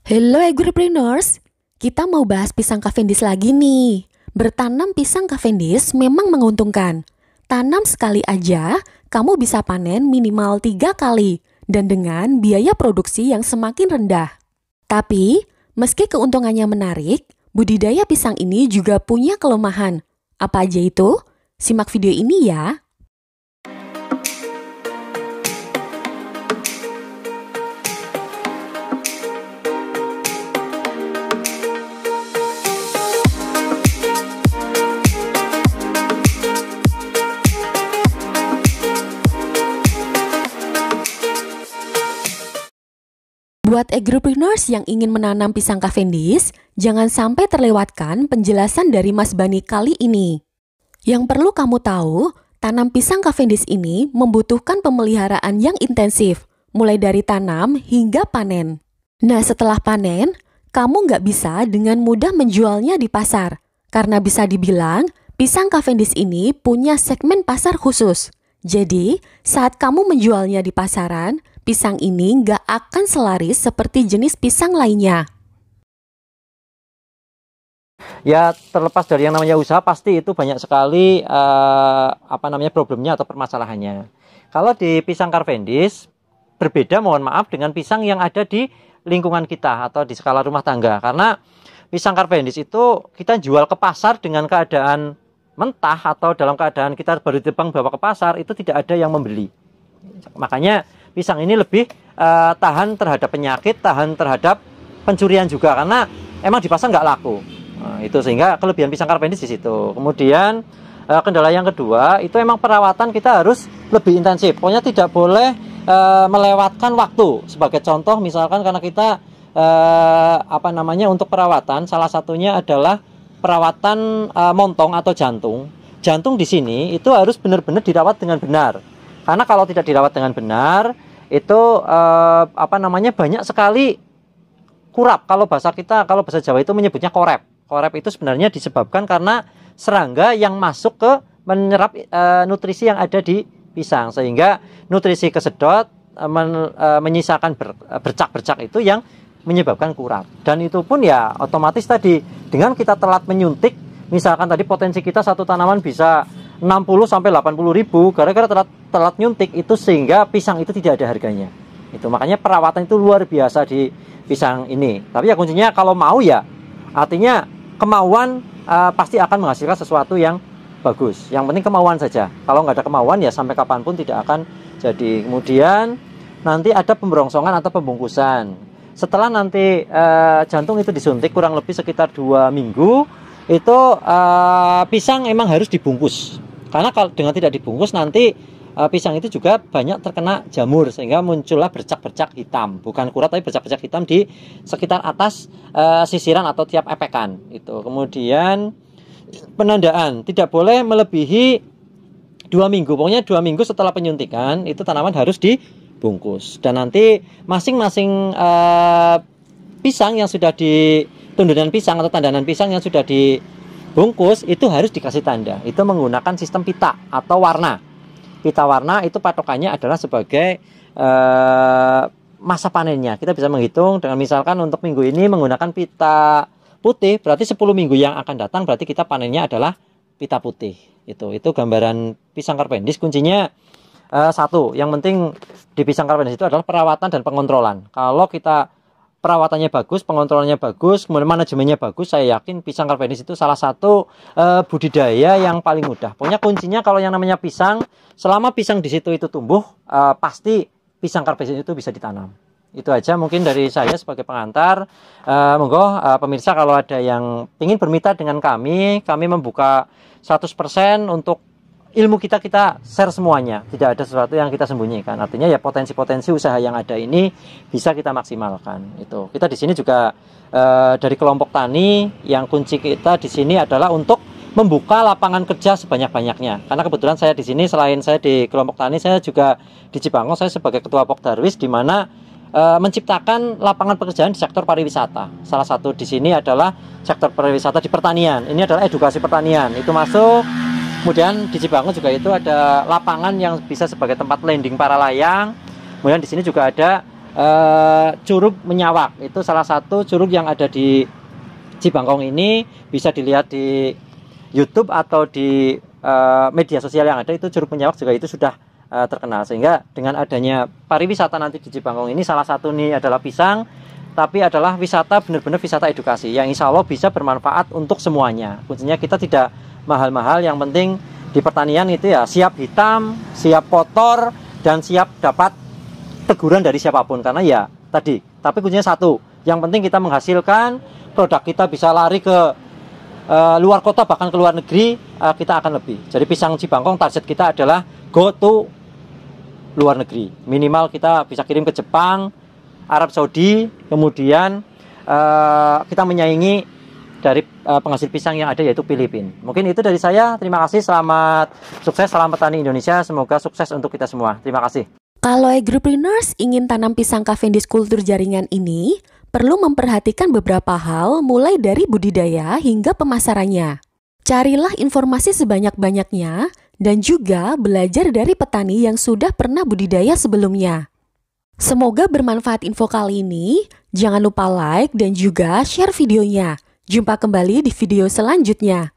Hello agripreneurs, kita mau bahas pisang Cavendish lagi nih. Bertanam pisang Cavendish memang menguntungkan. Tanam sekali aja, kamu bisa panen minimal 3 kali dan dengan biaya produksi yang semakin rendah. Tapi, meski keuntungannya menarik, budidaya pisang ini juga punya kelemahan. Apa aja itu? Simak video ini ya. Buat agripreneurs yang ingin menanam pisang Cavendish, jangan sampai terlewatkan penjelasan dari Mas Bani kali ini. Yang perlu kamu tahu, tanam pisang Cavendish ini membutuhkan pemeliharaan yang intensif, mulai dari tanam hingga panen. Nah, setelah panen, kamu nggak bisa dengan mudah menjualnya di pasar, karena bisa dibilang pisang Cavendish ini punya segmen pasar khusus. Jadi, saat kamu menjualnya di pasaran, pisang ini nggak akan selaris seperti jenis pisang lainnya. Ya, terlepas dari yang namanya usaha, pasti itu banyak sekali problemnya atau permasalahannya. Kalau di pisang Cavendish berbeda, mohon maaf, dengan pisang yang ada di lingkungan kita atau di skala rumah tangga. Karena pisang Cavendish itu kita jual ke pasar dengan keadaan mentah atau dalam keadaan kita baru ditebang bawa ke pasar, itu tidak ada yang membeli. Makanya pisang ini lebih tahan terhadap penyakit, tahan terhadap pencurian juga, karena emang di pasar nggak laku. Nah, itu sehingga kelebihan pisang Cavendish di situ. Kemudian kendala yang kedua itu emang perawatan kita harus lebih intensif. Pokoknya tidak boleh melewatkan waktu. Sebagai contoh misalkan karena kita untuk perawatan salah satunya adalah perawatan montong atau jantung. Jantung di sini itu harus benar-benar dirawat dengan benar. Karena kalau tidak dirawat dengan benar, itu banyak sekali kurap. Kalau bahasa Jawa itu menyebutnya korep. Korep itu sebenarnya disebabkan karena serangga yang masuk ke menyerap nutrisi yang ada di pisang, sehingga nutrisi kesedot menyisakan bercak-bercak itu yang menyebabkan kurap. Dan itu pun ya otomatis tadi dengan kita telat menyuntik, misalkan tadi potensi kita satu tanaman bisa 60 sampai 80 ribu gara-gara telat nyuntik itu, sehingga pisang itu tidak ada harganya. Itu makanya perawatan itu luar biasa di pisang ini. Tapi ya kuncinya kalau mau ya, artinya kemauan pasti akan menghasilkan sesuatu yang bagus. Yang penting kemauan saja. Kalau nggak ada kemauan ya sampai kapanpun tidak akan jadi. Kemudian nanti ada pemberongsongan atau pembungkusan. Setelah nanti jantung itu disuntik kurang lebih sekitar 2 minggu, itu pisang emang harus dibungkus. Karena kalau dengan tidak dibungkus nanti pisang itu juga banyak terkena jamur, sehingga muncullah bercak-bercak hitam. Bukan kurat tapi bercak-bercak hitam di sekitar atas sisiran atau tiap epekan. Itu. Kemudian penandaan tidak boleh melebihi 2 minggu. Pokoknya 2 minggu setelah penyuntikan itu tanaman harus dibungkus. Dan nanti masing-masing pisang yang sudah di tundunan pisang atau tandanan pisang yang sudah dibungkus itu harus dikasih tanda. Itu menggunakan sistem pita atau warna. Pita warna itu patokannya adalah sebagai masa panennya. Kita bisa menghitung dengan misalkan untuk minggu ini menggunakan pita putih, berarti 10 minggu yang akan datang berarti kita panennya adalah pita putih. Itu gambaran pisang Cavendish. Kuncinya satu, yang penting di pisang Cavendish itu adalah perawatan dan pengontrolan. Kalau kita perawatannya bagus, pengontrolannya bagus, kemudian manajemennya bagus, saya yakin pisang Cavendish itu salah satu budidaya yang paling mudah. Pokoknya kuncinya kalau yang namanya pisang, selama pisang di situ itu tumbuh, pasti pisang Cavendish itu bisa ditanam. Itu aja mungkin dari saya sebagai pengantar. Monggo pemirsa kalau ada yang ingin bermitra dengan kami membuka 100% untuk ilmu kita share semuanya. Tidak ada sesuatu yang kita sembunyikan. Artinya ya potensi-potensi usaha yang ada ini bisa kita maksimalkan. Itu. Kita di sini juga dari kelompok tani, yang kunci kita di sini adalah untuk membuka lapangan kerja sebanyak-banyaknya. Karena kebetulan saya di sini, selain saya di kelompok tani, saya juga di Cibangkong, saya sebagai ketua Pokdarwis, di mana menciptakan lapangan pekerjaan di sektor pariwisata. Salah satu di sini adalah sektor pariwisata di pertanian. Ini adalah edukasi pertanian. Itu masuk. Kemudian di Cibangkong juga itu ada lapangan yang bisa sebagai tempat landing para layang. Kemudian di sini juga ada Curug Menyawak. Itu salah satu curug yang ada di Cibangkong ini, bisa dilihat di YouTube atau di media sosial yang ada. Itu Curug Menyawak juga itu sudah terkenal, sehingga dengan adanya pariwisata nanti di Cibangkong ini, salah satu nih adalah pisang, tapi adalah wisata benar-benar wisata edukasi yang insya Allah bisa bermanfaat untuk semuanya. Kuncinya kita tidak mahal-mahal, yang penting di pertanian itu ya siap hitam, siap kotor, dan siap dapat teguran dari siapapun. Karena ya tadi, tapi kuncinya satu, yang penting kita menghasilkan produk kita bisa lari ke luar kota, bahkan ke luar negeri, kita akan lebih. Jadi pisang Cibangkong target kita adalah go to luar negeri. Minimal kita bisa kirim ke Jepang, Arab Saudi, kemudian kita menyaingi dari penghasil pisang yang ada, yaitu Filipina. Mungkin itu dari saya. Terima kasih, selamat sukses, salam petani Indonesia. Semoga sukses untuk kita semua. Terima kasih. Kalau agripreneurs ingin tanam pisang Cavendish kultur jaringan ini, perlu memperhatikan beberapa hal mulai dari budidaya hingga pemasarannya. Carilah informasi sebanyak-banyaknya dan juga belajar dari petani yang sudah pernah budidaya sebelumnya. Semoga bermanfaat info kali ini. Jangan lupa like dan juga share videonya. Jumpa kembali di video selanjutnya.